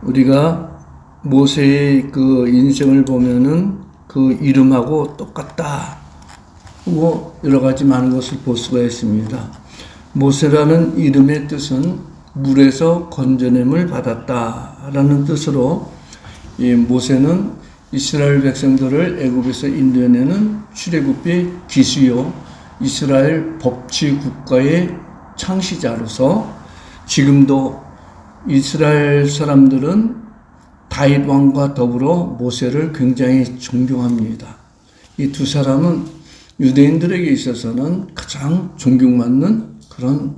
우리가 모세의 그 인생을 보면은 그 이름하고 똑같다. 뭐 여러 가지 많은 것을 볼 수가 있습니다. 모세라는 이름의 뜻은 물에서 건져냄을 받았다라는 뜻으로 이 모세는 이스라엘 백성들을 애굽에서 인도해내는 출애굽의 기수요 이스라엘 법치 국가의 창시자로서 지금도 이스라엘 사람들은 다윗 왕과 더불어 모세를 굉장히 존경합니다. 이 두 사람은 유대인들에게 있어서는 가장 존경받는 그런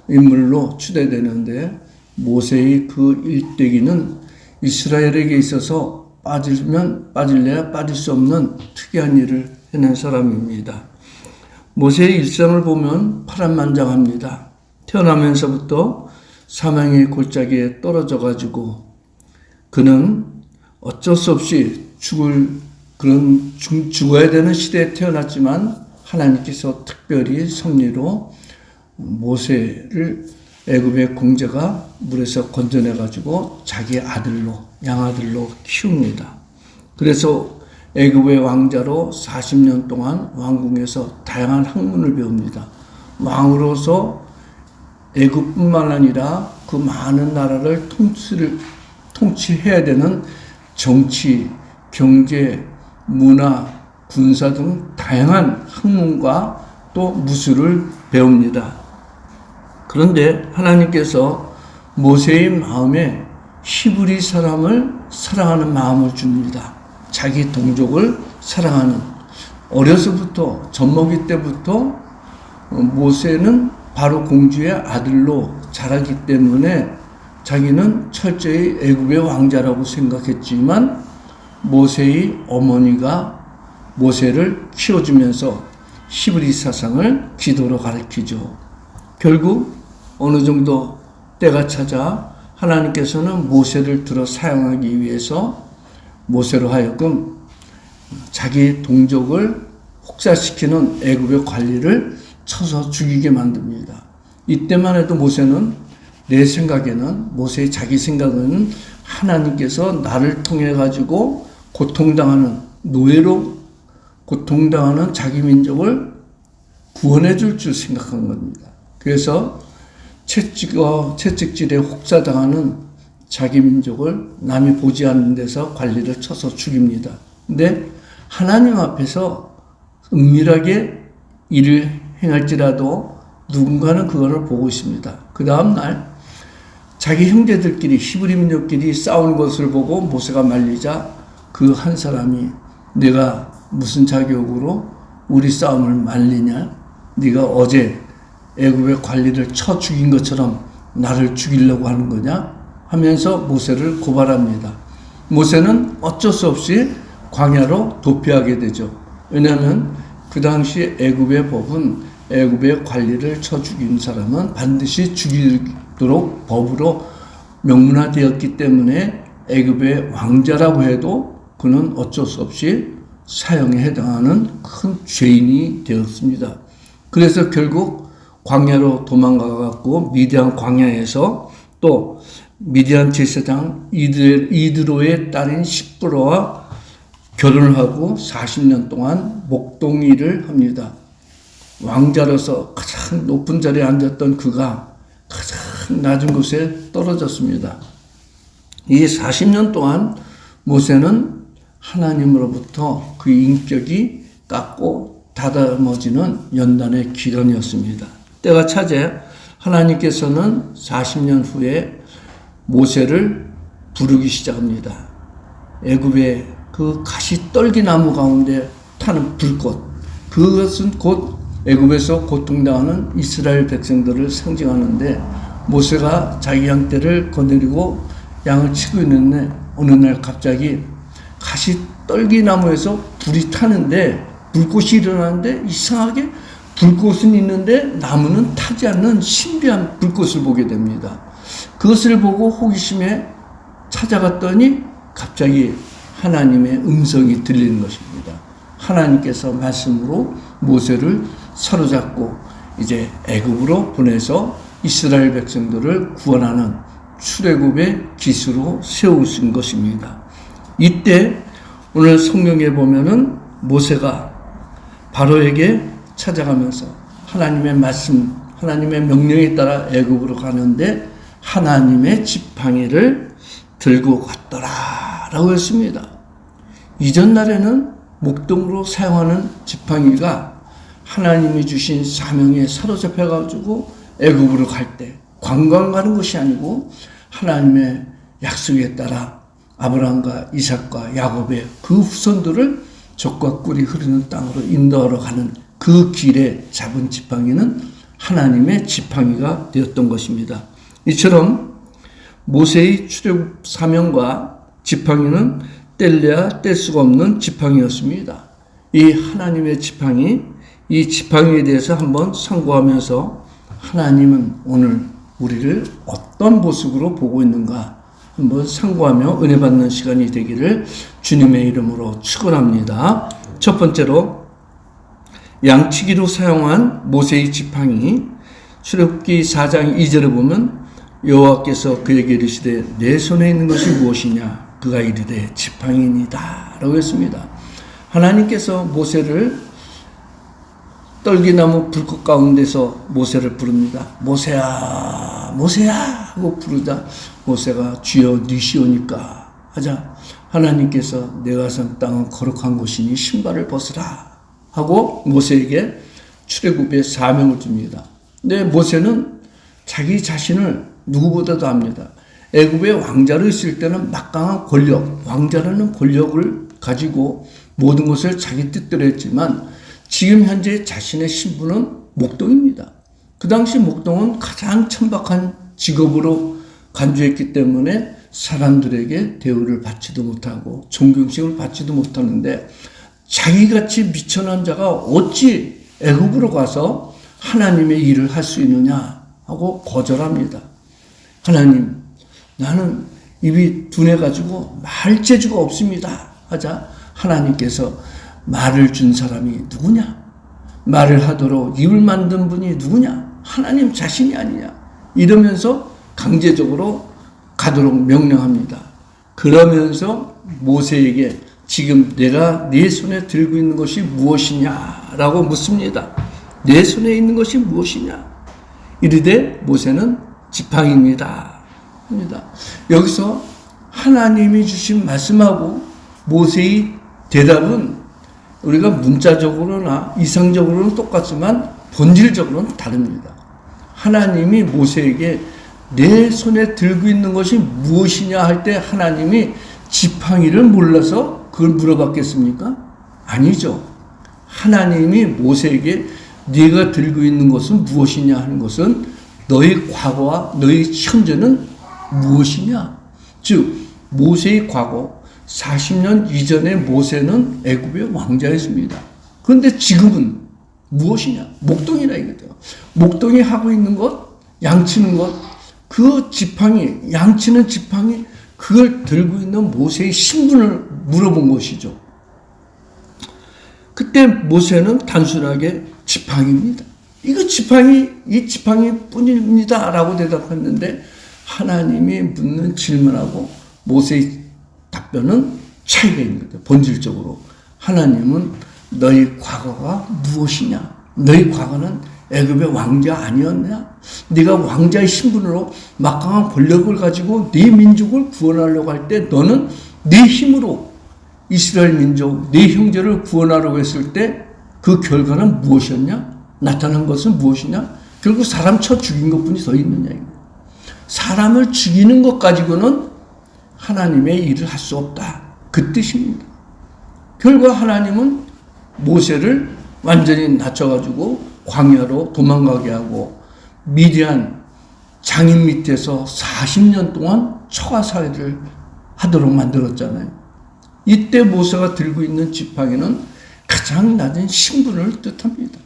인물로 추대되는데 모세의 그 일대기는 이스라엘에게 있어서 빠질래야 빠질 수 없는 특이한 일을 해낸 사람입니다. 모세의 일상을 보면 파란만장합니다. 태어나면서부터 사망의 골짜기에 떨어져 가지고 그는 어쩔 수 없이 죽어야 되는 시대에 태어났지만 하나님께서 특별히 섭리로 모세를 애굽의 공자가 물에서 건져내 가지고 자기 아들로 양아들로 키웁니다. 그래서 애굽의 왕자로 40년 동안 왕궁에서 다양한 학문을 배웁니다. 왕으로서 애굽뿐만 아니라 그 많은 나라를 통치해야 되는 정치, 경제, 문화, 군사 등 다양한 학문과 또 무술을 배웁니다. 그런데 하나님께서 모세의 마음에 히브리 사람을 사랑하는 마음을 줍니다. 자기 동족을 사랑하는, 어려서부터 젖먹이 때부터 모세는 바로 공주의 아들로 자라기 때문에 자기는 철저히 애굽의 왕자라고 생각했지만 모세의 어머니가 모세를 키워주면서 히브리 사상을 기도로 가르치죠. 결국 어느 정도 때가 찾아 하나님께서는 모세를 들어 사용하기 위해서 모세로 하여금 자기 동족을 혹사시키는 애굽의 관리를 쳐서 죽이게 만듭니다. 이때만 해도 모세는 내 생각에는 모세의 자기 생각에는 하나님께서 나를 통해 가지고 고통당하는 노예로 고통당하는 자기 민족을 구원해 줄 생각한 겁니다. 그래서 채찍질에 혹사당하는 자기 민족을 남이 보지 않는 데서 관리를 쳐서 죽입니다. 근데 하나님 앞에서 은밀하게 일을 행할지라도 누군가는 그거를 보고 있습니다. 그 다음날 자기 형제들끼리 히브리 민족끼리 싸우는 것을 보고 모세가 말리자 그 한 사람이 내가 무슨 자격으로 우리 싸움을 말리냐? 네가 어제 애굽의 관리를 쳐 죽인 것처럼 나를 죽이려고 하는 거냐? 하면서 모세를 고발합니다. 모세는 어쩔 수 없이 광야로 도피하게 되죠. 왜냐하면 그 당시 애굽의 법은 애굽의 관리를 쳐 죽인 사람은 반드시 죽이도록 법으로 명문화되었기 때문에 애굽의 왕자라고 해도 그는 어쩔 수 없이 사형에 해당하는 큰 죄인이 되었습니다. 그래서 결국 광야로 도망가갖고 미디안 광야에서 또 미디안 제사장 이드로의 딸인 십브라와 결혼을 하고 40년 동안 목동일을 합니다. 왕자로서 가장 높은 자리에 앉았던 그가 가장 낮은 곳에 떨어졌습니다. 이 40년 동안 모세는 하나님으로부터 그 인격이 깎고 다듬어지는 연단의 기간이었습니다. 때가 차제 하나님께서는 40년 후에 모세를 부르기 시작합니다. 애굽의 그 가시떨기나무 가운데 타는 불꽃, 그것은 곧 애굽에서 고통당하는 이스라엘 백성들을 상징하는데 모세가 자기 양떼를 거느리고 양을 치고 있는데 어느 날 갑자기 가시떨기나무에서 불이 타는데 불꽃이 일어나는데 이상하게 불꽃은 있는데 나무는 타지 않는 신비한 불꽃을 보게 됩니다. 그것을 보고 호기심에 찾아갔더니 갑자기 하나님의 음성이 들리는 것입니다. 하나님께서 말씀으로 모세를 사로잡고 이제 애굽으로 보내서 이스라엘 백성들을 구원하는 출애굽의 기수로 세우신 것입니다. 이때 오늘 성경에 보면은 모세가 바로에게 찾아가면서 하나님의 말씀, 하나님의 명령에 따라 애굽으로 가는데 하나님의 지팡이를 들고 갔더라라고 했습니다. 이전 날에는 목동으로 사용하는 지팡이가 하나님이 주신 사명에 사로잡혀가지고 애굽으로 갈 때 관광 가는 것이 아니고 하나님의 약속에 따라 아브라함과 이삭과 야곱의 그 후손들을 젖과 꿀이 흐르는 땅으로 인도하러 가는 그 길에 잡은 지팡이는 하나님의 지팡이가 되었던 것입니다. 이처럼 모세의 출애굽 사명과 지팡이는 뗄래야 뗄 수가 없는 지팡이였습니다. 이 하나님의 지팡이, 이 지팡이에 대해서 한번 상고하면서 하나님은 오늘 우리를 어떤 모습으로 보고 있는가 한번 상고하며 은혜 받는 시간이 되기를 주님의 이름으로 축원합니다. 첫 번째로 양치기로 사용한 모세의 지팡이, 출애굽기 4장 2절에 보면 여호와께서 그에게 이르시되 내 손에 있는 것이 무엇이냐 그가 이르되 지팡이니이다 라고 했습니다. 하나님께서 모세를 떨기나무 불꽃 가운데서 모세를 부릅니다. 모세야 모세야 하고 부르자 모세가 주여 니시오니까 하자 하나님께서 내가 선 땅은 거룩한 곳이니 신발을 벗으라 하고 모세에게 출애굽의 사명을 줍니다. 근데 모세는 자기 자신을 누구보다도 압니다. 애굽의 왕자로 있을 때는 막강한 권력, 왕자라는 권력을 가지고 모든 것을 자기 뜻대로 했지만 지금 현재 자신의 신분은 목동입니다. 그 당시 목동은 가장 천박한 직업으로 간주했기 때문에 사람들에게 대우를 받지도 못하고 존경심을 받지도 못하는데 자기같이 미천한 자가 어찌 애굽으로 가서 하나님의 일을 할 수 있느냐 하고 거절합니다. 하나님, 나는 입이 둔해가지고 말 재주가 없습니다 하자 하나님께서 말을 준 사람이 누구냐? 말을 하도록 입을 만든 분이 누구냐? 하나님 자신이 아니냐? 이러면서 강제적으로 가도록 명령합니다. 그러면서 모세에게 지금 내가 네 손에 들고 있는 것이 무엇이냐라고 묻습니다. 내 손에 있는 것이 무엇이냐? 이르되 모세는 지팡이입니다. 합니다. 여기서 하나님이 주신 말씀하고 모세의 대답은 우리가 문자적으로나 이상적으로는 똑같지만 본질적으로는 다릅니다. 하나님이 모세에게 내 손에 들고 있는 것이 무엇이냐 할 때 하나님이 지팡이를 몰라서 그걸 물어봤겠습니까? 아니죠. 하나님이 모세에게 네가 들고 있는 것은 무엇이냐 하는 것은 너의 과거와 너의 현재는 무엇이냐? 즉 모세의 과거 40년 이전의 모세는 애굽의 왕자였습니다. 그런데 지금은 무엇이냐? 목동이라 이거죠. 목동이 하고 있는 것, 양치는 것, 그 지팡이, 양치는 지팡이, 그걸 들고 있는 모세의 신분을 물어본 것이죠. 그때 모세는 단순하게 지팡이입니다. 이거 지팡이, 이 지팡이 뿐입니다. 라고 대답했는데 하나님이 묻는 질문하고 모세의 답변은 차이가 있는 거죠. 본질적으로. 하나님은 너희 과거가 무엇이냐? 너희 과거는 애굽의 왕자 아니었냐? 네가 왕자의 신분으로 막강한 권력을 가지고 네 민족을 구원하려고 할 때 너는 네 힘으로 이스라엘 민족, 네 형제를 구원하려고 했을 때 그 결과는 무엇이었냐? 나타난 것은 무엇이냐? 결국 사람 쳐 죽인 것뿐이 더 있느냐? 사람을 죽이는 것 가지고는 하나님의 일을 할 수 없다. 그 뜻입니다. 결과 하나님은 모세를 완전히 낮춰가지고 광야로 도망가게 하고 미디안 장인 밑에서 40년 동안 처가살이를 하도록 만들었잖아요. 이때 모세가 들고 있는 지팡이는 가장 낮은 신분을 뜻합니다.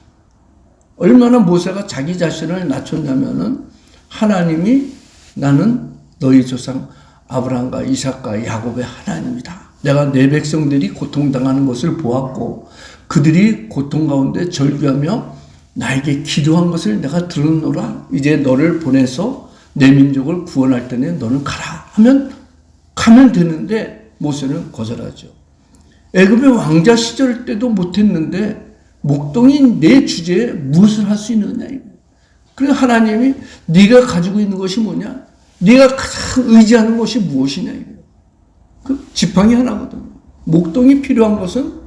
얼마나 모세가 자기 자신을 낮췄냐면은 하나님이 나는 너희 조상 아브라함과 이삭과 야곱의 하나님이다. 내가 내 백성들이 고통당하는 것을 보았고 그들이 고통 가운데 절규하며 나에게 기도한 것을 내가 들었노라. 이제 너를 보내서 내 민족을 구원할 때는 너는 가라 하면 가면 되는데 모세는 거절하죠. 애굽의 왕자 시절 때도 못했는데 목동이 내 주제에 무엇을 할 수 있느냐. 그래서 하나님이 네가 가지고 있는 것이 뭐냐? 네가 가장 의지하는 것이 무엇이냐. 그 지팡이 하나거든요. 목동이 필요한 것은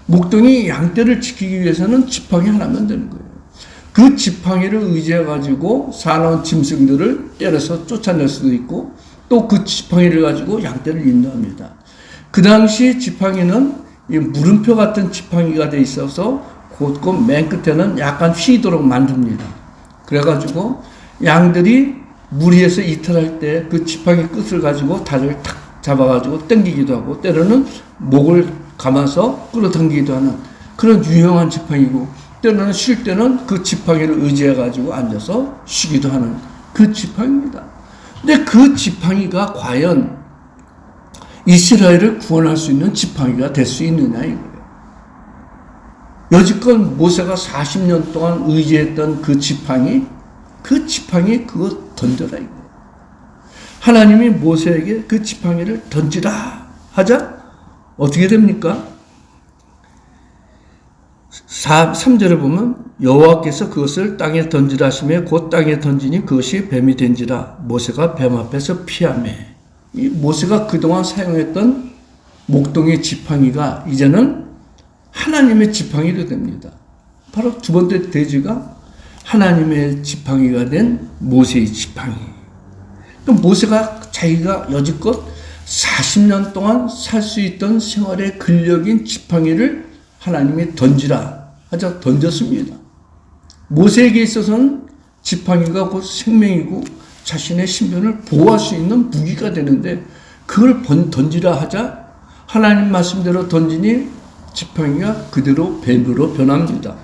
목동이 양떼를 지키기 위해서는 지팡이 하나면 되는 거예요. 그 지팡이를 의지해 가지고 사나운 짐승들을 때려서 쫓아낼 수도 있고 또 그 지팡이를 가지고 양떼를 인도합니다. 그 당시 지팡이는 이 물음표 같은 지팡이가 돼 있어서 곧고 맨 끝에는 약간 휘도록 만듭니다. 그래가지고 양들이 무리해서 이탈할 때 그 지팡이 끝을 가지고 다리를 탁 잡아가지고 당기기도 하고 때로는 목을 감아서 끌어당기기도 하는 그런 유용한 지팡이고 때로는 쉴 때는 그 지팡이를 의지해가지고 앉아서 쉬기도 하는 그 지팡이입니다. 근데 그 지팡이가 과연 이스라엘을 구원할 수 있는 지팡이가 될 수 있느냐 이거예요. 여지껏 모세가 40년 동안 의지했던 그 지팡이 그거 던져라 이거예요. 하나님이 모세에게 그 지팡이를 던지라 하자 어떻게 됩니까? 3절에 보면 여호와께서 그것을 땅에 던지라 하시며 곧 땅에 던지니 그것이 뱀이 된지라 모세가 뱀 앞에서 피하매. 이 모세가 그동안 사용했던 목동의 지팡이가 이제는 하나님의 지팡이로 됩니다. 바로 두 번째 돼지가 하나님의 지팡이가 된 모세의 지팡이. 모세가 자기가 여지껏 40년 동안 살 수 있던 생활의 근력인 지팡이를 하나님이 던지라 하자 던졌습니다. 모세에게 있어서는 지팡이가 곧 생명이고 자신의 신변을 보호할 수 있는 무기가 되는데 그걸 던지라 하자 하나님 말씀대로 던지니 지팡이가 그대로 뱀으로 변합니다.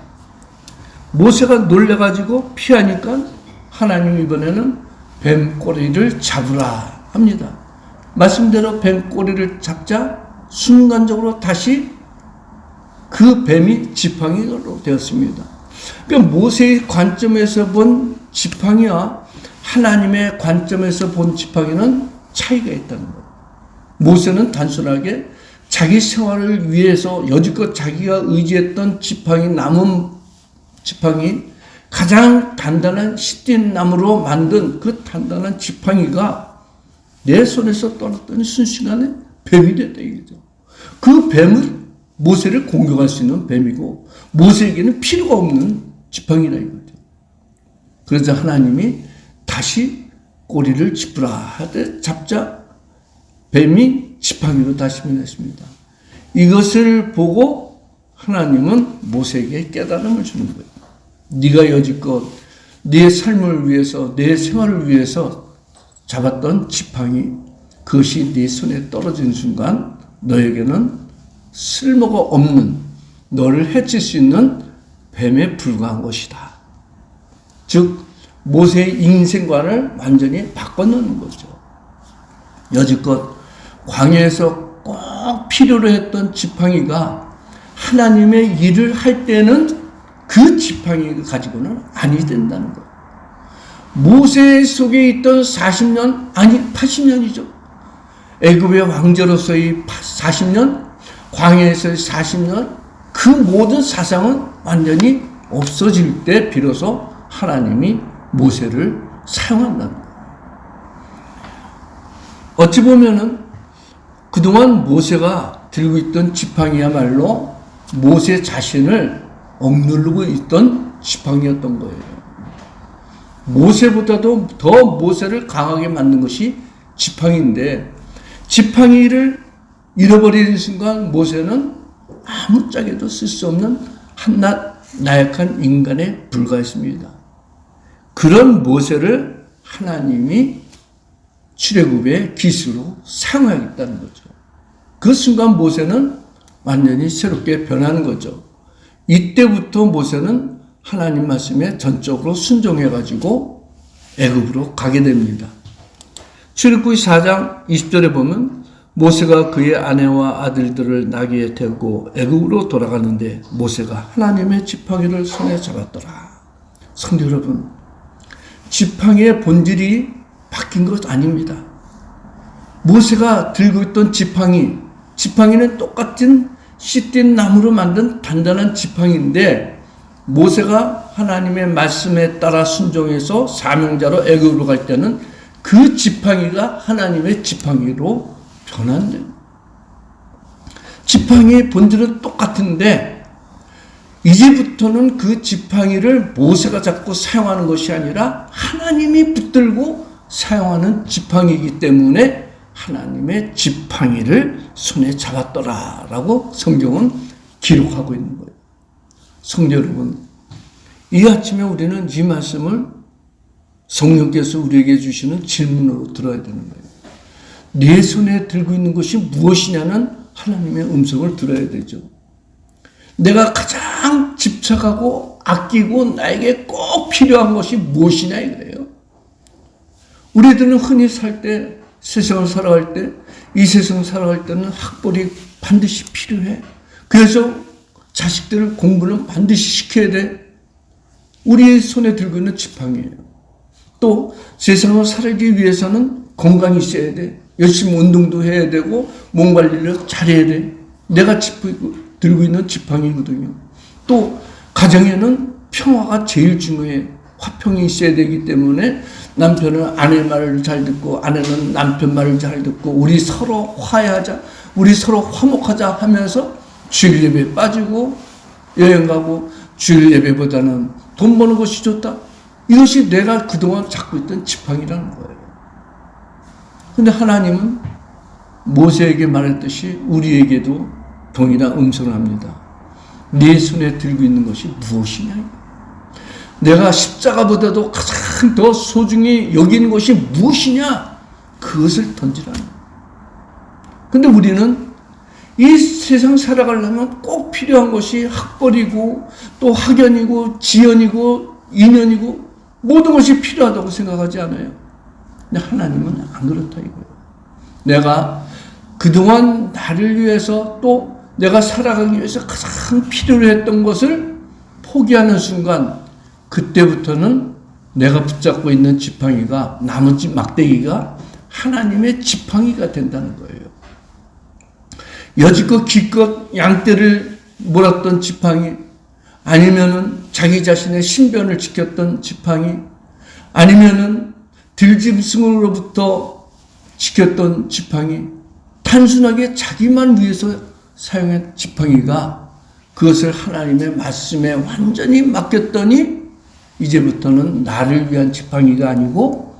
모세가 놀래가지고 피하니까 하나님 이번에는 뱀 꼬리를 잡으라 합니다. 말씀대로 뱀 꼬리를 잡자 순간적으로 다시 그 뱀이 지팡이로 되었습니다. 그러니까 모세의 관점에서 본 지팡이와 하나님의 관점에서 본 지팡이는 차이가 있다는 거예요. 모세는 단순하게 자기 생활을 위해서 여지껏 자기가 의지했던 지팡이, 남은 지팡이, 가장 단단한 시딘 나무로 만든 그 단단한 지팡이가 내 손에서 떨어졌더니 순식간에 뱀이 됐다 이거죠. 그 뱀은 모세를 공격할 수 있는 뱀이고 모세에게는 필요가 없는 지팡이라 이거죠. 그래서 하나님이 다시 꼬리를 짚으라 하되 잡자 뱀이 지팡이로 다시 변했습니다. 이것을 보고 하나님은 모세에게 깨달음을 주는 거예요. 네가 여지껏 내 삶을 위해서 내 생활을 위해서 잡았던 지팡이 그것이 네 손에 떨어진 순간 너에게는 쓸모가 없는 너를 해칠 수 있는 뱀에 불과한 것이다. 즉 모세의 인생관을 완전히 바꿔놓는 거죠. 여지껏 광야에서 꼭 필요로 했던 지팡이가 하나님의 일을 할 때는 그 지팡이가 가지고는 아니 된다는 거예요. 모세 속에 있던 40년 아니 80년이죠. 애굽의 왕자로서의 40년, 광야에서의 40년 그 모든 사상은 완전히 없어질 때 비로소 하나님이 모세를 사용한다는 거예요. 어찌 보면은 그동안 모세가 들고 있던 지팡이야말로 모세 자신을 억누르고 있던 지팡이였던 거예요. 모세보다도 더 모세를 강하게 만든 것이 지팡이인데 지팡이를 잃어버리는 순간 모세는 아무짝에도 쓸 수 없는 한낱 나약한 인간에 불과했습니다. 그런 모세를 하나님이 출애굽의 기수로 사용하겠다는 거죠. 그 순간 모세는 완전히 새롭게 변하는 거죠. 이때부터 모세는 하나님 말씀에 전적으로 순종해가지고 애굽으로 가게 됩니다. 출애굽기 4장 20절에 보면 모세가 그의 아내와 아들들을 나귀에 태우고 애굽으로 돌아가는데 모세가 하나님의 지팡이를 손에 잡았더라. 성도 여러분, 지팡이의 본질이 바뀐 것 아닙니다. 모세가 들고 있던 지팡이는 똑같은 씨띤 나무로 만든 단단한 지팡이인데 모세가 하나님의 말씀에 따라 순종해서 사명자로 애굽으로 갈 때는 그 지팡이가 하나님의 지팡이로 변한대요. 지팡이의 본질은 똑같은데 이제부터는 그 지팡이를 모세가 잡고 사용하는 것이 아니라 하나님이 붙들고 사용하는 지팡이이기 때문에 하나님의 지팡이를 손에 잡았더라라고 성경은 기록하고 있는 거예요. 성도 여러분, 이 아침에 우리는 이 말씀을 성령께서 우리에게 주시는 질문으로 들어야 되는 거예요. 내 손에 들고 있는 것이 무엇이냐는 하나님의 음성을 들어야 되죠. 내가 가장 집착하고 아끼고 나에게 꼭 필요한 것이 무엇이냐 이거예요. 우리들은 흔히 살 때, 세상을 살아갈 때, 이 세상을 살아갈 때는 학벌이 반드시 필요해. 그래서 자식들을 공부는 반드시 시켜야 돼. 우리 손에 들고 있는 지팡이에요. 또 세상을 살기 위해서는 건강이 있어야 돼. 열심히 운동도 해야 되고 몸 관리를 잘해야 돼. 내가 들고 있는 지팡이거든요. 또 가정에는 평화가 제일 중요해. 화평이 있어야 되기 때문에 남편은 아내 말을 잘 듣고 아내는 남편 말을 잘 듣고 우리 서로 화해하자, 우리 서로 화목하자 하면서 주일 예배에 빠지고 여행 가고 주일 예배보다는 돈 버는 것이 좋다. 이것이 내가 그동안 잡고 있던 지팡이라는 거예요. 근데 하나님은 모세에게 말했듯이 우리에게도 동일한 음성을 합니다. 네 손에 들고 있는 것이 무엇이냐? 내가 십자가보다도 가장 더 소중히 여기는 것이 무엇이냐? 그것을 던지라는 거예요. 근데 우리는 이 세상 살아가려면 꼭 필요한 것이 학벌이고 또 학연이고 지연이고 인연이고 모든 것이 필요하다고 생각하지 않아요. 근데 하나님은 안 그렇다 이거예요. 내가 그동안 나를 위해서 또 내가 살아가기 위해서 가장 필요로 했던 것을 포기하는 순간 그때부터는 내가 붙잡고 있는 지팡이가 나머지 막대기가 하나님의 지팡이가 된다는 거예요. 여지껏 기껏 양떼를 몰았던 지팡이, 아니면은 자기 자신의 신변을 지켰던 지팡이, 아니면은 들짐승으로부터 지켰던 지팡이, 단순하게 자기만 위해서 사용한 지팡이가 그것을 하나님의 말씀에 완전히 맡겼더니 이제부터는 나를 위한 지팡이가 아니고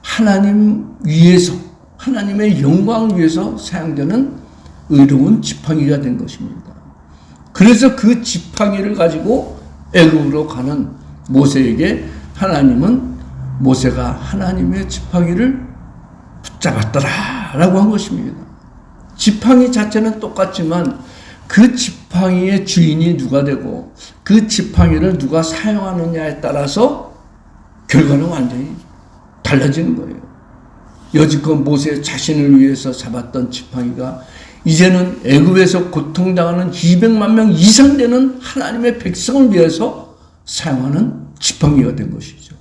하나님 위해서, 하나님의 영광을 위해서 사용되는 의로운 지팡이가 된 것입니다. 그래서 그 지팡이를 가지고 애굽으로 가는 모세에게 하나님은 모세가 하나님의 지팡이를 붙잡았더라 라고 한 것입니다. 지팡이 자체는 똑같지만 그 지팡이의 주인이 누가 되고 그 지팡이를 누가 사용하느냐에 따라서 결과는 완전히 달라지는 거예요. 여지껏 모세 자신을 위해서 잡았던 지팡이가 이제는 애굽에서 고통당하는 200만 명 이상 되는 하나님의 백성을 위해서 사용하는 지팡이가 된 것이죠.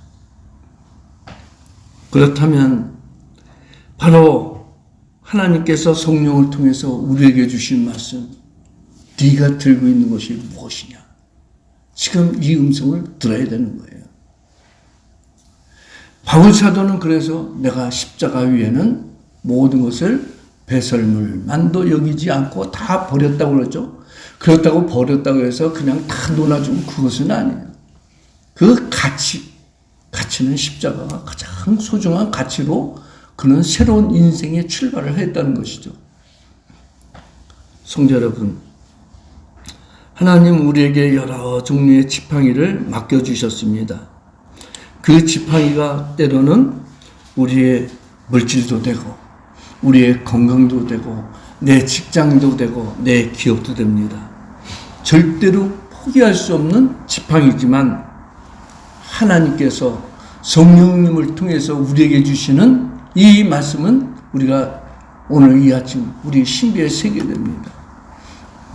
그렇다면 바로 하나님께서 성령을 통해서 우리에게 주신 말씀, 네가 들고 있는 것이 무엇이냐? 지금 이 음성을 들어야 되는 거예요. 바울 사도는 그래서 내가 십자가 위에는 모든 것을 배설물만도 여기지 않고 다 버렸다고 그러죠. 그렇다고 버렸다고 해서 그냥 다 놓아주고 그것은 아니에요. 그 가치는 십자가가 가장 소중한 가치로 그는 새로운 인생의 출발을 했다는 것이죠. 성도 여러분, 하나님 우리에게 여러 종류의 지팡이를 맡겨주셨습니다. 그 지팡이가 때로는 우리의 물질도 되고 우리의 건강도 되고 내 직장도 되고 내 기업도 됩니다. 절대로 포기할 수 없는 지팡이지만 하나님께서 성령님을 통해서 우리에게 주시는 이 말씀은 우리가 오늘 이 아침 우리 신비에 새기게 됩니다.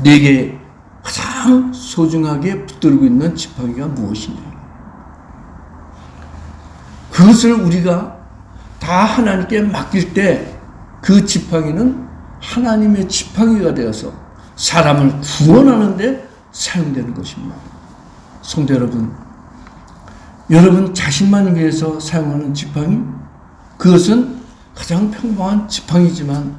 내게 가장 소중하게 붙들고 있는 지팡이가 무엇이냐? 그것을 우리가 다 하나님께 맡길 때 그 지팡이는 하나님의 지팡이가 되어서 사람을 구원하는 데 사용되는 것입니다. 성도 여러분, 여러분 자신만을 위해서 사용하는 지팡이, 그것은 가장 평범한 지팡이지만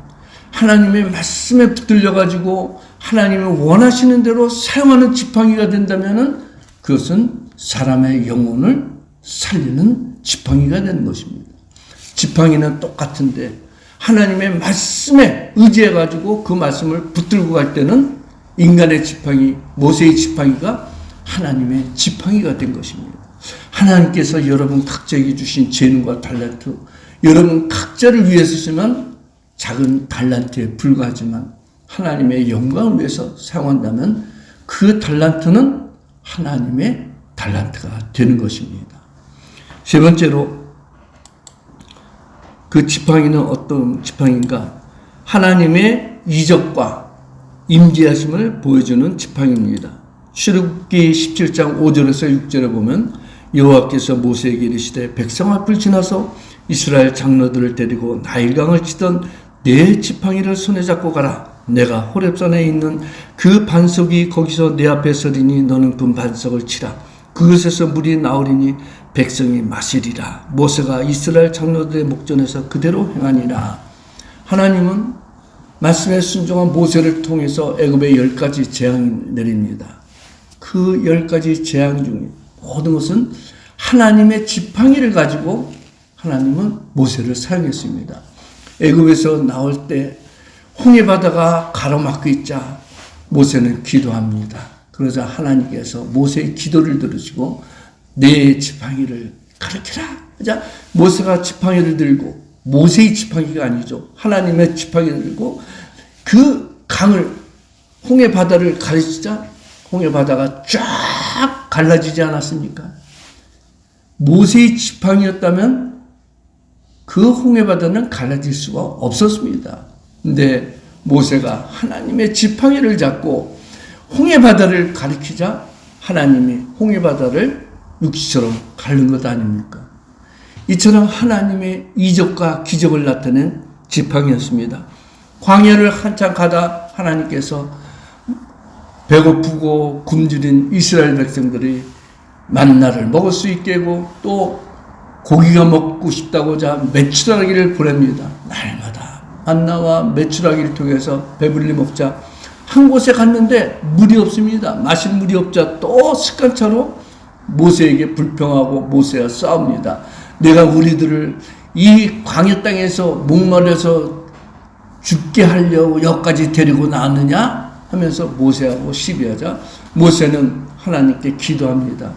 하나님의 말씀에 붙들려 가지고 하나님이 원하시는 대로 사용하는 지팡이가 된다면은 그것은 사람의 영혼을 살리는 지팡이가 되는 것입니다. 지팡이는 똑같은데 하나님의 말씀에 의지해 가지고 그 말씀을 붙들고 갈 때는 인간의 지팡이, 모세의 지팡이가 하나님의 지팡이가 된 것입니다. 하나님께서 여러분 각자에게 주신 재능과 달란트, 여러분 각자를 위해서 쓰면 작은 달란트에 불과하지만 하나님의 영광을 위해서 사용한다면 그 달란트는 하나님의 달란트가 되는 것입니다. 세 번째로 그 지팡이는 어떤 지팡이인가? 하나님의 이적과 임재하심을 보여주는 지팡이입니다. 출애굽기 17장 5절에서 6절에 보면 여호와께서 모세에게 이르시되 백성 앞을 지나서 이스라엘 장로들을 데리고 나일강을 치던 내 지팡이를 손에 잡고 가라. 내가 호렙산에 있는 그 반석이 거기서 내 앞에 서리니 너는 그 반석을 치라. 그것에서 물이 나오리니 백성이 마시리라. 모세가 이스라엘 장로들의 목전에서 그대로 행하니라. 하나님은 말씀에 순종한 모세를 통해서 애굽에 10가지 재앙을 내립니다. 그 10가지 재앙 중에 모든 것은 하나님의 지팡이를 가지고 하나님은 모세를 사용했습니다. 애굽에서 나올 때 홍해바다가 가로막고 있자 모세는 기도합니다. 그러자 하나님께서 모세의 기도를 들으시고 내 지팡이를 가르쳐라. 자, 모세가 지팡이를 들고, 모세의 지팡이가 아니죠. 하나님의 지팡이를 들고 그 강을, 홍해바다를 가르치자 홍해바다가 쫙 갈라지지 않았습니까? 모세의 지팡이였다면 그 홍해바다는 갈라질 수가 없었습니다. 근데 모세가 하나님의 지팡이를 잡고 홍해바다를 가리키자 하나님이 홍해바다를 육지처럼 가른 것 아닙니까? 이처럼 하나님의 이적과 기적을 나타낸 지팡이였습니다. 광야를 한참 가다 하나님께서 배고프고 굶주린 이스라엘 백성들이 만나를 먹을 수 있게 하고 또 고기가 먹고 싶다고자 메추라기를 보냅니다. 날마다 만나와 메추라기를 통해서 배불리 먹자 한 곳에 갔는데 물이 없습니다. 마실 물이 없자 또 습관처럼 모세에게 불평하고 모세와 싸웁니다. 내가 우리들을 이 광야 땅에서 목마르서 죽게 하려고 여기까지 데리고 나왔느냐 하면서 모세하고 시비하자 모세는 하나님께 기도합니다.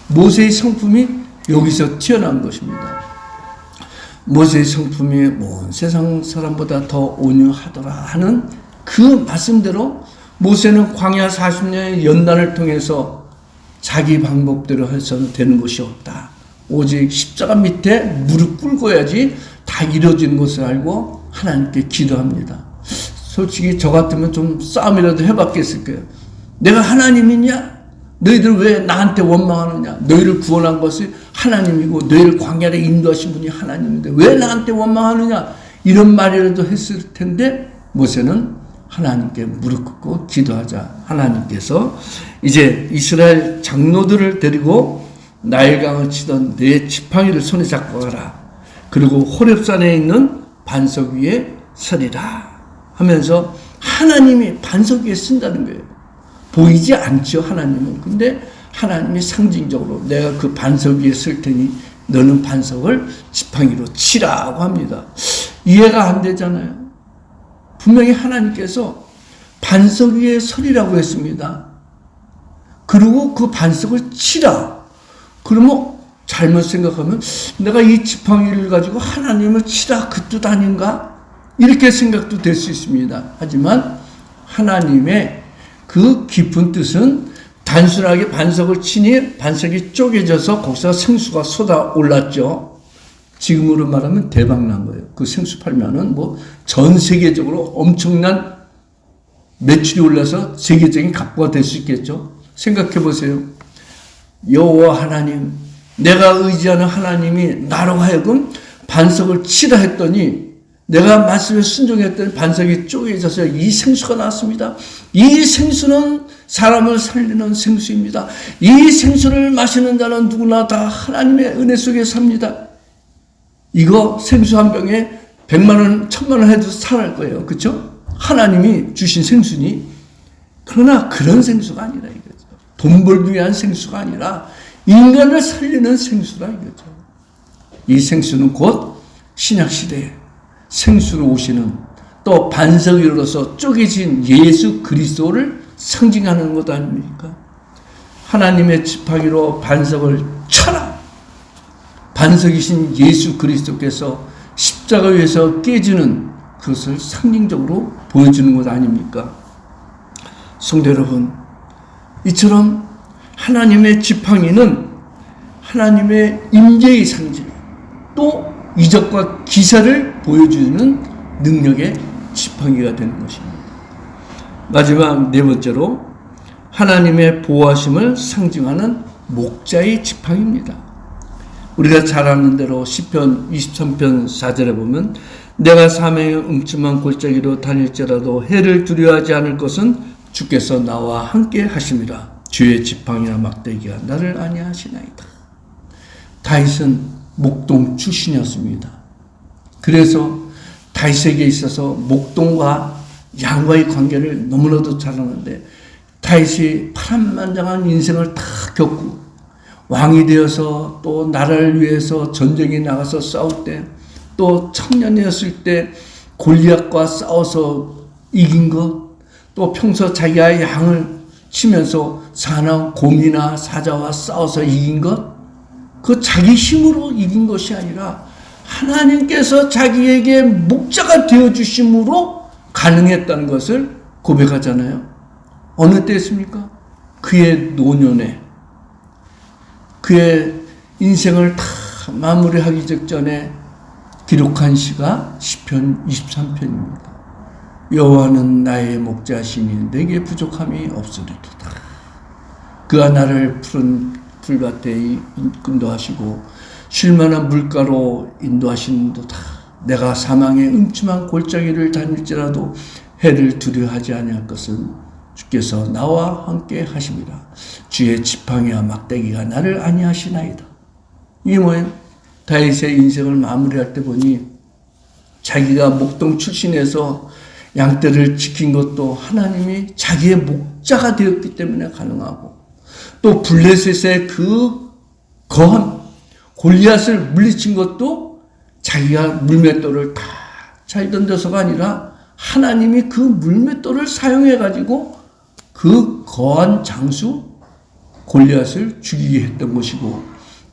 모세의 성품이 여기서 튀어나온 것입니다. 모세의 성품이 온 세상 사람보다 더 온유하더라 하는 그 말씀대로 모세는 광야 40년의 연단을 통해서 자기 방법대로 해서는 되는 것이 없다. 오직 십자가 밑에 무릎 꿇고야지 다 이루어지는 것을 알고 하나님께 기도합니다. 솔직히 저 같으면 좀 싸움이라도 해봤겠을 거예요. 내가 하나님이냐? 너희들 왜 나한테 원망하느냐? 너희를 구원한 것이 하나님이고 너희를 광야로 인도하신 분이 하나님인데 왜 나한테 원망하느냐? 이런 말이라도 했을 텐데 모세는 하나님께 무릎 꿇고 기도하자 하나님께서 이제 이스라엘 장로들을 데리고 나일강을 치던 내 지팡이를 손에 잡고 가라. 그리고 호렙산에 있는 반석 위에 서리라 하면서 하나님이 반석 위에 쓴다는 거예요. 보이지 않죠, 하나님은. 근데 하나님이 상징적으로 내가 그 반석 위에 쓸 테니 너는 반석을 지팡이로 치라고 합니다. 이해가 안 되잖아요. 분명히 하나님께서 반석 위에 서리라고 했습니다. 그리고 그 반석을 치라. 그러면 잘못 생각하면 내가 이 지팡이를 가지고 하나님을 치라 그 뜻 아닌가? 이렇게 생각도 될 수 있습니다. 하지만 하나님의 그 깊은 뜻은 단순하게 반석을 치니 반석이 쪼개져서 거기서 생수가 쏟아올랐죠. 지금으로 말하면 대박 난 거예요. 그 생수 팔면은 뭐 전 세계적으로 엄청난 매출이 올라서 세계적인 갑부가 될 수 있겠죠. 생각해 보세요. 여호와 하나님, 내가 의지하는 하나님이 나로 하여금 반석을 치라 했더니 내가 말씀에 순종했더니 반석이 쪼개져서 이 생수가 나왔습니다. 이 생수는 사람을 살리는 생수입니다. 이 생수를 마시는 자는 누구나 다 하나님의 은혜 속에 삽니다. 이거 생수 한 병에 100만 원, 1000만 원 해도 살할 거예요. 그렇죠? 하나님이 주신 생수니. 그러나 그런 생수가 아니라 이거죠. 돈 벌기 위한 생수가 아니라 인간을 살리는 생수라 이거죠. 이 생수는 곧 신약시대에 생수로 오시는 또 반석으로서 쪼개진 예수 그리스도를 상징하는 것 아닙니까? 하나님의 지팡이로 반석을 쳐라! 반석이신 예수 그리스도께서 십자가 위에서 깨지는 그것을 상징적으로 보여주는 것 아닙니까? 성도 여러분, 이처럼 하나님의 지팡이는 하나님의 임재의 상징, 또 이적과 기사를 보여주는 능력의 지팡이가 되는 것입니다. 마지막 네 번째로 하나님의 보호하심을 상징하는 목자의 지팡이입니다. 우리가 잘 아는 대로 시편 23편 4절에 보면 내가 사망의 음침한 골짜기로 다닐지라도 해를 두려워하지 않을 것은 주께서 나와 함께 하심이라. 주의 지팡이와 막대기가 나를 안위하시나이다. 다윗은 목동 출신이었습니다. 그래서 다윗에게 있어서 목동과 양과의 관계를 너무나도 잘 아는데 다윗이 파란만장한 인생을 다 겪고 왕이 되어서 또 나라를 위해서 전쟁에 나가서 싸울 때 또 청년이었을 때 골리앗과 싸워서 이긴 것, 또 평소 자기가 양을 치면서 사나 곰이나 사자와 싸워서 이긴 것, 그 자기 힘으로 이긴 것이 아니라 하나님께서 자기에게 목자가 되어주심으로 가능했다는 것을 고백하잖아요. 어느 때였습니까? 그의 노년에, 그의 인생을 다 마무리하기 직전에 기록한 시가 시편 23편입니다. 여호와는 나의 목자시니 내게 부족함이 없으리로다. 그가 나를 푸른 풀밭에 인도하시고 쉴만한 물가로 인도하시는도다. 내가 사망의 음침한 골짜기를 다닐지라도 해를 두려워하지 아니할 것은 주께서 나와 함께 하심이라. 주의 지팡이와 막대기가 나를 안위하시나이다. 이게 뭐예요? 다윗의 인생을 마무리할 때 보니 자기가 목동 출신에서 양떼를 지킨 것도 하나님이 자기의 목자가 되었기 때문에 가능하고, 또 블레셋의 그 거한 골리앗을 물리친 것도 자기가 물맷돌을 다 잘 던져서가 아니라 하나님이 그 물맷돌을 사용해 가지고 그 거한 장수 골리앗을 죽이게 했던 것이고,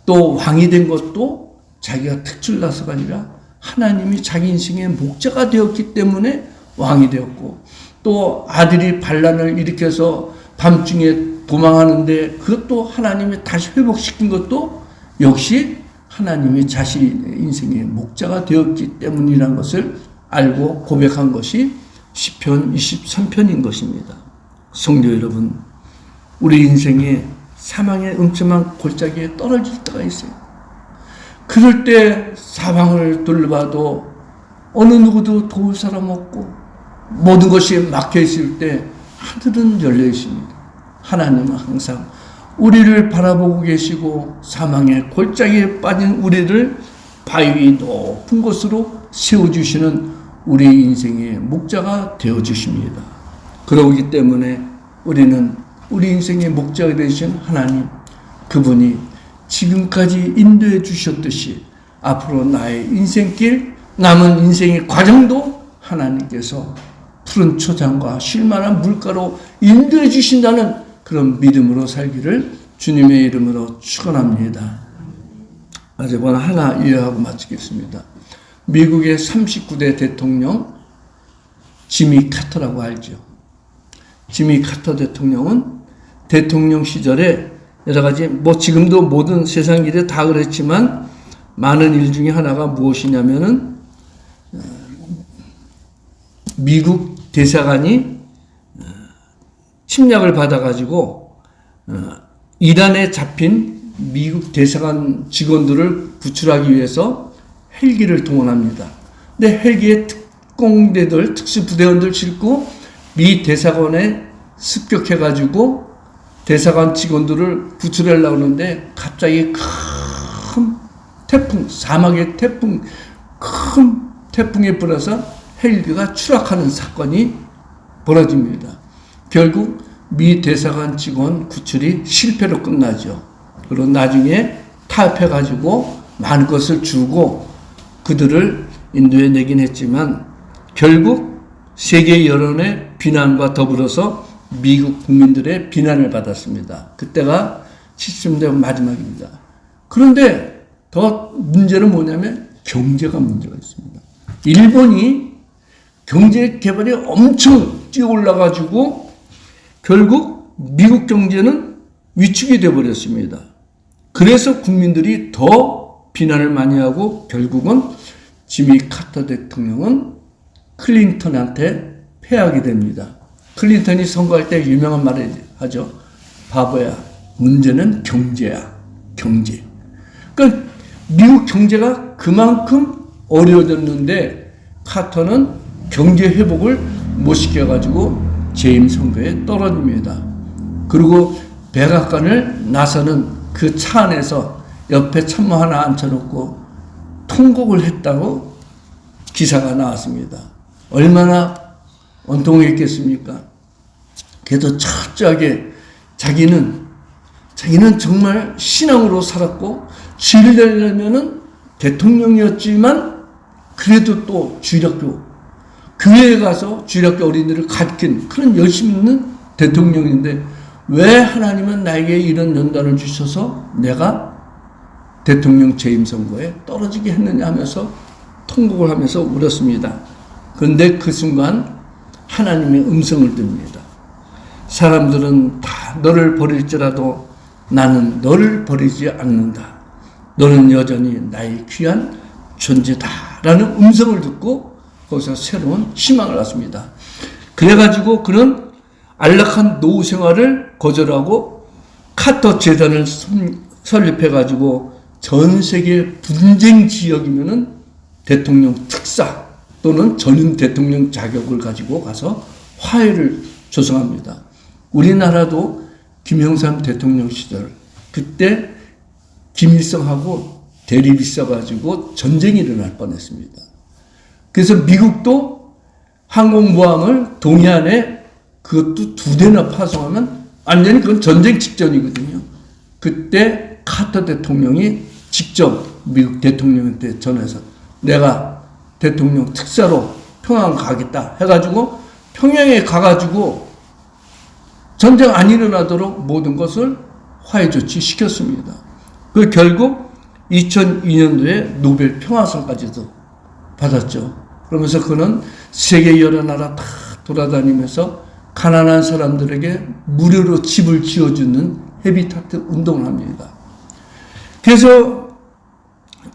또 왕이 된 것도 자기가 특출나서가 아니라 하나님이 자기 인생의 목자가 되었기 때문에 왕이 되었고, 또 아들이 반란을 일으켜서 밤중에 도망하는데 그것도 하나님이 다시 회복시킨 것도 역시 하나님이 자신의 인생의 목자가 되었기 때문이라는 것을 알고 고백한 것이 시편 23편인 것입니다. 성도 여러분, 우리 인생에 사망의 음침한 골짜기에 떨어질 때가 있어요. 그럴 때 사방을 둘러봐도 어느 누구도 도울 사람 없고 모든 것이 막혀 있을 때 하늘은 열려 있습니다. 하나님은 항상 우리를 바라보고 계시고 사망의 골짜기에 빠진 우리를 바위 높은 곳으로 세워주시는 우리 인생의 목자가 되어주십니다. 그러기 때문에 우리는 우리 인생의 목자가 되신 하나님, 그분이 지금까지 인도해 주셨듯이 앞으로 나의 인생길, 남은 인생의 과정도 하나님께서 푸른 초장과 쉴만한 물가로 인도해 주신다는 그런 믿음으로 살기를 주님의 이름으로 축원합니다. 마지막으로 하나 이해하고 마치겠습니다. 미국의 39대 대통령 지미 카터라고 알죠. 지미 카터 대통령은 대통령 시절에 여러 가지, 지금도 모든 세상 일에 다 그랬지만 많은 일 중에 하나가 무엇이냐면은 미국 대사관이 침략을 받아가지고 이란에 잡힌 미국 대사관 직원들을 구출하기 위해서 헬기를 동원합니다. 근데 헬기에 특공대들, 특수부대원들 싣고 미 대사관에 습격해가지고 대사관 직원들을 구출하려고 하는데 갑자기 큰 태풍, 사막의 태풍, 큰 태풍에 불어서 헬기가 추락하는 사건이 벌어집니다. 결국 미 대사관 직원 구출이 실패로 끝나죠. 그리고 나중에 타협해가지고 많은 것을 주고 그들을 인도에 내긴 했지만 결국 세계 여론의 비난과 더불어서 미국 국민들의 비난을 받았습니다. 그때가 70년대 마지막입니다. 그런데 더 문제는 뭐냐면 경제가 문제가 있습니다. 일본이 경제 개발이 엄청 뛰어 올라가지고 결국 미국 경제는 위축이 되어버렸습니다. 그래서 국민들이 더 비난을 많이 하고 결국은 지미 카터 대통령은 클린턴한테 패하게 됩니다. 클린턴이 선거할 때 유명한 말을 하죠. 바보야, 문제는 경제야, 경제. 그러니까 미국 경제가 그만큼 어려워졌는데 카터는 경제 회복을 못 시켜가지고 재임 선거에 떨어집니다. 그리고 백악관을 나서는 그 차 안에서 옆에 참모 하나 앉혀놓고 통곡을 했다고 기사가 나왔습니다. 얼마나 원통했겠습니까? 그래도 철저하게 자기는 정말 신앙으로 살았고 주일 되려면은 대통령이었지만 그래도 또 주일학교 교회에 가서 주일학교 어린이들을 가르친 그런 열심 있는 대통령인데 왜 하나님은 나에게 이런 연단을 주셔서 내가 대통령 재임 선거에 떨어지게 했느냐 하면서 통곡을 하면서 울었습니다. 그런데 그 순간 하나님의 음성을 듭니다. 사람들은 다 너를 버릴지라도 나는 너를 버리지 않는다. 너는 여전히 나의 귀한 존재다라는 음성을 듣고 거기서 새로운 희망을 얻습니다. 그래가지고 그는 안락한 노후 생활을 거절하고 카터 재단을 설립해가지고 전 세계 분쟁 지역이면은 대통령 특사 또는 전임 대통령 자격을 가지고 가서 화해를 조성합니다. 우리나라도 김영삼 대통령 시절 그때 김일성하고 대립이 있어가지고 전쟁이 일어날 뻔했습니다. 그래서 미국도 항공모함을 동해안에 그것도 2대나 파송하면 완전히 그건 전쟁 직전이거든요. 그때 카터 대통령이 직접 미국 대통령한테 전해서 내가 대통령 특사로 평양 가겠다 해가지고 평양에 가가지고 전쟁 안 일어나도록 모든 것을 화해 조치 시켰습니다. 그 결국 2002년도에 노벨 평화상까지도 받았죠. 그러면서 그는 세계 여러 나라 다 돌아다니면서 가난한 사람들에게 무료로 집을 지어주는 헤비타트 운동을 합니다. 그래서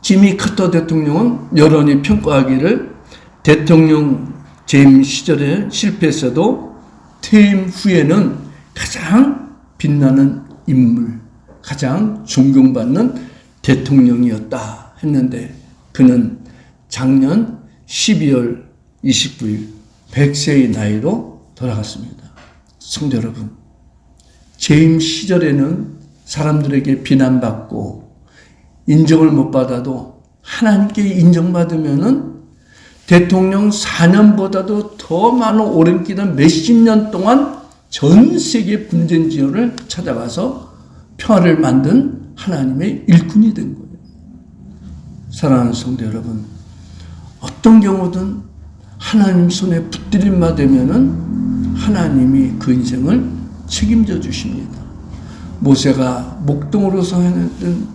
지미 카터 대통령은 여론이 평가하기를 대통령 재임 시절에 실패했어도 퇴임 후에는 가장 빛나는 인물, 가장 존경받는 대통령이었다 했는데 그는 작년 12월 29일 100세의 나이로 돌아갔습니다. 성도 여러분, 재임 시절에는 사람들에게 비난받고 인정을 못 받아도 하나님께 인정받으면은 대통령 4년보다도 더 많은 오랜 기간 몇십 년 동안 전 세계 분쟁 지역을 찾아가서 평화를 만든 하나님의 일꾼이 된 거예요. 사랑하는 성도 여러분, 어떤 경우든 하나님 손에 붙들림만 되면은 하나님이 그 인생을 책임져 주십니다. 모세가 목동으로서 해냈던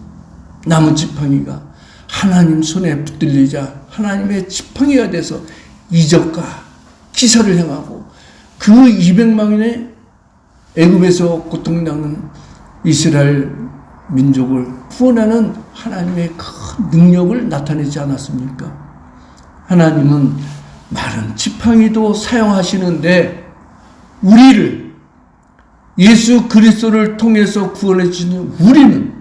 나무 지팡이가 하나님 손에 붙들리자 하나님의 지팡이가 돼서 이적과 기사를 행하고 그 200만의 애굽에서 고통당하는 이스라엘 민족을 구원하는 하나님의 큰 능력을 나타내지 않았습니까? 하나님은 마른 지팡이도 사용하시는데 우리를 예수 그리스도를 통해서 구원해 주시는 우리는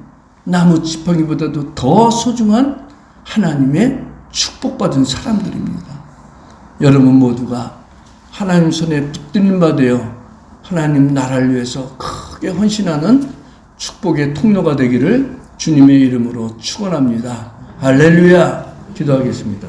나무 지팡이보다도 더 소중한 하나님의 축복받은 사람들입니다. 여러분 모두가 하나님 손에 붙들린 바 되어 하나님 나라를 위해서 크게 헌신하는 축복의 통로가 되기를 주님의 이름으로 축원합니다. 할렐루야. 기도하겠습니다.